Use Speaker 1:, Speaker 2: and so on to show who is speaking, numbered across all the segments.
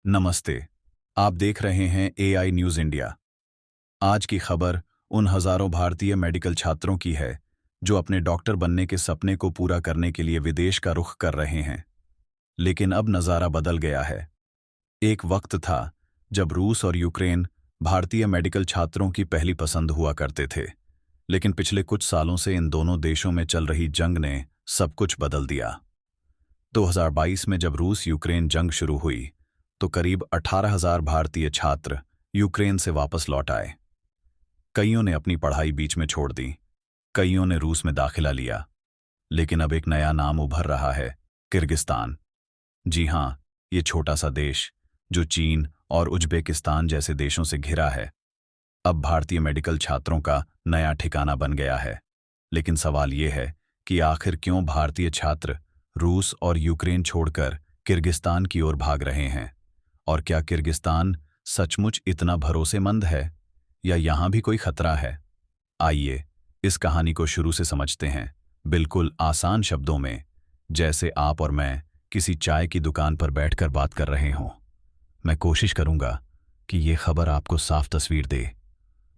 Speaker 1: नमस्ते। आप देख रहे हैं एआई न्यूज़ इंडिया। आज की खबर उन हजारों भारतीय मेडिकल छात्रों की है जो अपने डॉक्टर बनने के सपने को पूरा करने के लिए विदेश का रुख कर रहे हैं। लेकिन अब नज़ारा बदल गया है। एक वक्त था जब रूस और यूक्रेन भारतीय मेडिकल छात्रों की पहली पसंद हुआ करते थे, लेकिन पिछले कुछ सालों से इन दोनों देशों में चल रही जंग ने सब कुछ बदल दिया। 2022 में जब रूस यूक्रेन जंग शुरू हुई तो करीब 18,000 भारतीय छात्र यूक्रेन से वापस लौट आए। कईयों ने अपनी पढ़ाई बीच में छोड़ दी, कईयों ने रूस में दाखिला लिया, लेकिन अब एक नया नाम उभर रहा है, किर्गिस्तान। जी हां, ये छोटा सा देश जो चीन और उज्बेकिस्तान जैसे देशों से घिरा है, अब भारतीय मेडिकल छात्रों का नया ठिकाना बन गया है। लेकिन सवाल ये है कि आखिर क्यों भारतीय छात्र रूस और यूक्रेन छोड़कर किर्गिस्तान की ओर भाग रहे हैं? और क्या किर्गिस्तान सचमुच इतना भरोसेमंद है या यहां भी कोई खतरा है? आइए इस कहानी को शुरू से समझते हैं, बिल्कुल आसान शब्दों में, जैसे आप और मैं किसी चाय की दुकान पर बैठकर बात कर रहे हों। मैं कोशिश करूंगा कि ये खबर आपको साफ तस्वीर दे,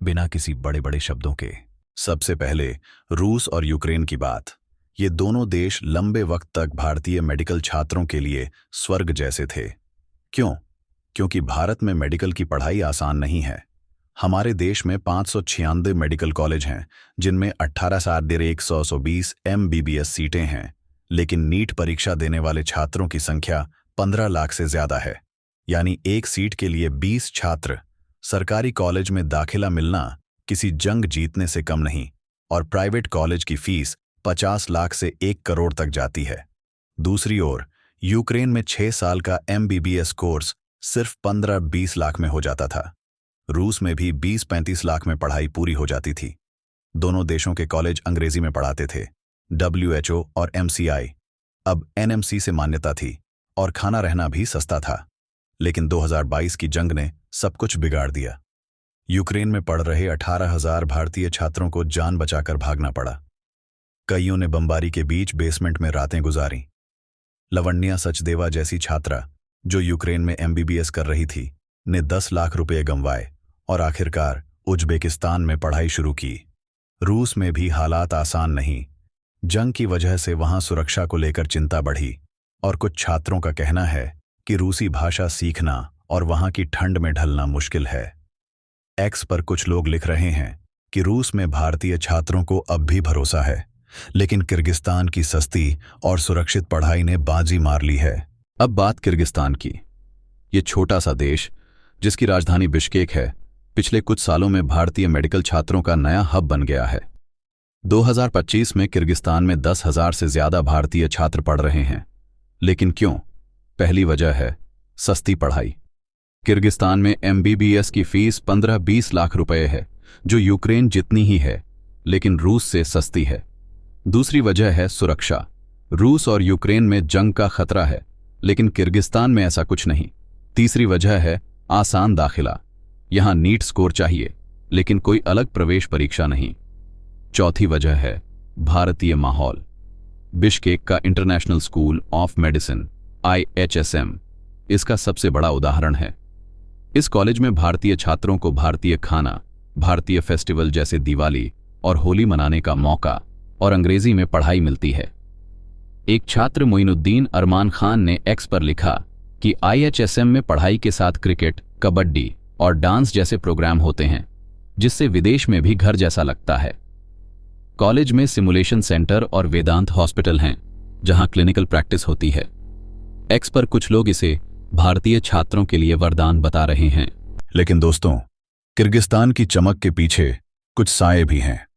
Speaker 1: बिना किसी बड़े बड़े शब्दों के। सबसे पहले रूस और यूक्रेन की बात। ये दोनों देश लंबे वक्त तक भारतीय मेडिकल छात्रों के लिए स्वर्ग जैसे थे। क्यों? क्योंकि भारत में मेडिकल की पढ़ाई आसान नहीं है। हमारे देश में 596 मेडिकल कॉलेज हैं, जिनमें 18,120 MBBS सीटें हैं, लेकिन नीट परीक्षा देने वाले छात्रों की संख्या 15 लाख से ज्यादा है। यानी एक सीट के लिए 20 छात्र। सरकारी कॉलेज में दाखिला मिलना किसी जंग जीतने से कम नहीं, और प्राइवेट कॉलेज की फीस 50 लाख से 1 करोड़ तक जाती है। दूसरी ओर यूक्रेन में 6 साल का MBBS कोर्स सिर्फ 15-20 लाख में हो जाता था। रूस में भी 20-35 लाख में पढ़ाई पूरी हो जाती थी। दोनों देशों के कॉलेज अंग्रेजी में पढ़ाते थे। WHO और MCI, अब NMC से मान्यता थी, और खाना रहना भी सस्ता था। लेकिन 2022 की जंग ने सब कुछ बिगाड़ दिया। यूक्रेन में पढ़ रहे 18,000 भारतीय छात्रों को जान बचाकर भागना पड़ा। कईयों ने बमबारी के बीच बेसमेंट में रातें गुजारी। लवण्या सचदेवा जैसी छात्रा जो यूक्रेन में MBBS कर रही थी, ने 10 लाख रुपए गंवाए और आखिरकार उज्बेकिस्तान में पढ़ाई शुरू की। रूस में भी हालात आसान नहीं। जंग की वजह से वहां सुरक्षा को लेकर चिंता बढ़ी, और कुछ छात्रों का कहना है कि रूसी भाषा सीखना और वहां की ठंड में ढलना मुश्किल है। X पर कुछ लोग लिख रहे हैं कि रूस में भारतीय छात्रों को अब भी भरोसा है, लेकिन किर्गिस्तान की सस्ती और सुरक्षित पढ़ाई ने बाजी मार ली है। अब बात किर्गिस्तान की। ये छोटा सा देश जिसकी राजधानी बिश्केक है, पिछले कुछ सालों में भारतीय मेडिकल छात्रों का नया हब बन गया है। 2025 में किर्गिस्तान में 10,000 से ज्यादा भारतीय छात्र पढ़ रहे हैं। लेकिन क्यों? पहली वजह है सस्ती पढ़ाई। किर्गिस्तान में MBBS की फीस 15-20 लाख रुपए है, जो यूक्रेन जितनी ही है, लेकिन रूस से सस्ती है। दूसरी वजह है सुरक्षा। रूस और यूक्रेन में जंग का खतरा है, लेकिन किर्गिस्तान में ऐसा कुछ नहीं। तीसरी वजह है आसान दाखिला। यहां नीट स्कोर चाहिए, लेकिन कोई अलग प्रवेश परीक्षा नहीं। चौथी वजह है भारतीय माहौल। बिश्केक का international school of medicine IHSM इसका सबसे बड़ा उदाहरण है। इस कॉलेज में भारतीय छात्रों को भारतीय खाना, भारतीय फेस्टिवल जैसे दिवाली और होली मनाने का मौका और अंग्रेजी में पढ़ाई मिलती है। एक छात्र मोइनुद्दीन अरमान खान ने X पर लिखा कि IHSM में पढ़ाई के साथ क्रिकेट, कबड्डी और डांस जैसे प्रोग्राम होते हैं, जिससे विदेश में भी घर जैसा लगता है। कॉलेज में सिमुलेशन सेंटर और वेदांत हॉस्पिटल हैं, जहां क्लिनिकल प्रैक्टिस होती है। X पर कुछ लोग इसे भारतीय छात्रों के लिए वरदान बता रहे हैं। लेकिन दोस्तों, किर्गिस्तान की चमक के पीछे कुछ साए भी हैं।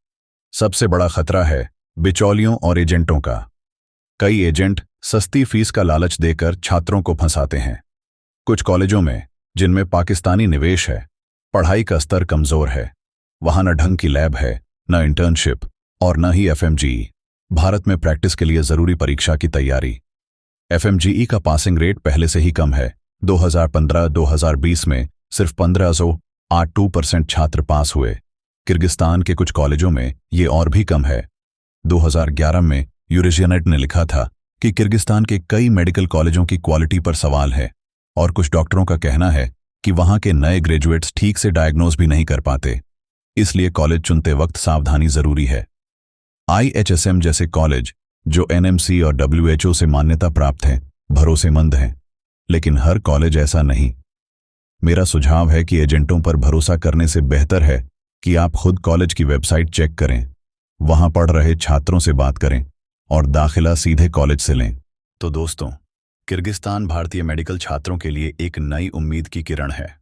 Speaker 1: सबसे बड़ा खतरा है बिचौलियों और एजेंटों का। कई एजेंट सस्ती फीस का लालच देकर छात्रों को फंसाते हैं। कुछ कॉलेजों में, जिनमें पाकिस्तानी निवेश है, पढ़ाई का स्तर कमजोर है। वहां न ढंग की लैब है, न इंटर्नशिप और न ही FMGE, भारत में प्रैक्टिस के लिए जरूरी परीक्षा की तैयारी। FMGE का पासिंग रेट पहले से ही कम है। 2015-2020 में सिर्फ 1582% छात्र पास हुए। किर्गिस्तान के कुछ कॉलेजों में ये और भी कम है। 2011 में यूरेशियानेट ने लिखा था कि किर्गिस्तान के कई मेडिकल कॉलेजों की क्वालिटी पर सवाल है। और कुछ डॉक्टरों का कहना है कि वहां के नए ग्रेजुएट्स ठीक से डायग्नोज भी नहीं कर पाते। इसलिए कॉलेज चुनते वक्त सावधानी जरूरी है। IHSM जैसे कॉलेज, जो NMC और WHO से मान्यता प्राप्त हैं, भरोसेमंद हैं, लेकिन हर कॉलेज ऐसा नहीं। मेरा सुझाव है कि एजेंटों पर भरोसा करने से बेहतर है कि आप खुद कॉलेज की वेबसाइट चेक करें, वहां पढ़ रहे छात्रों से बात करें और दाखिला सीधे कॉलेज से लें। तो दोस्तों, किर्गिस्तान भारतीय मेडिकल छात्रों के लिए एक नई उम्मीद की किरण है।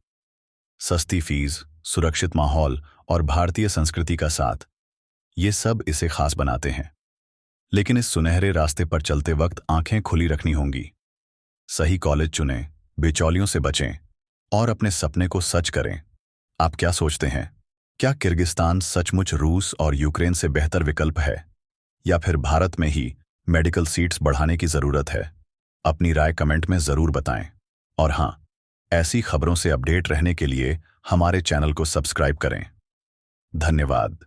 Speaker 1: सस्ती फीस, सुरक्षित माहौल और भारतीय संस्कृति का साथ, ये सब इसे खास बनाते हैं। लेकिन इस सुनहरे रास्ते पर चलते वक्त आंखें खुली रखनी होंगी। सही कॉलेज चुनें, बिचौलियों से बचें और अपने सपने को सच करें। आप क्या सोचते हैं? क्या किर्गिस्तान सचमुच रूस और यूक्रेन से बेहतर विकल्प है, या फिर भारत में ही मेडिकल सीट्स बढ़ाने की जरूरत है? अपनी राय कमेंट में जरूर बताएं। और हाँ, ऐसी खबरों से अपडेट रहने के लिए हमारे चैनल को सब्सक्राइब करें। धन्यवाद।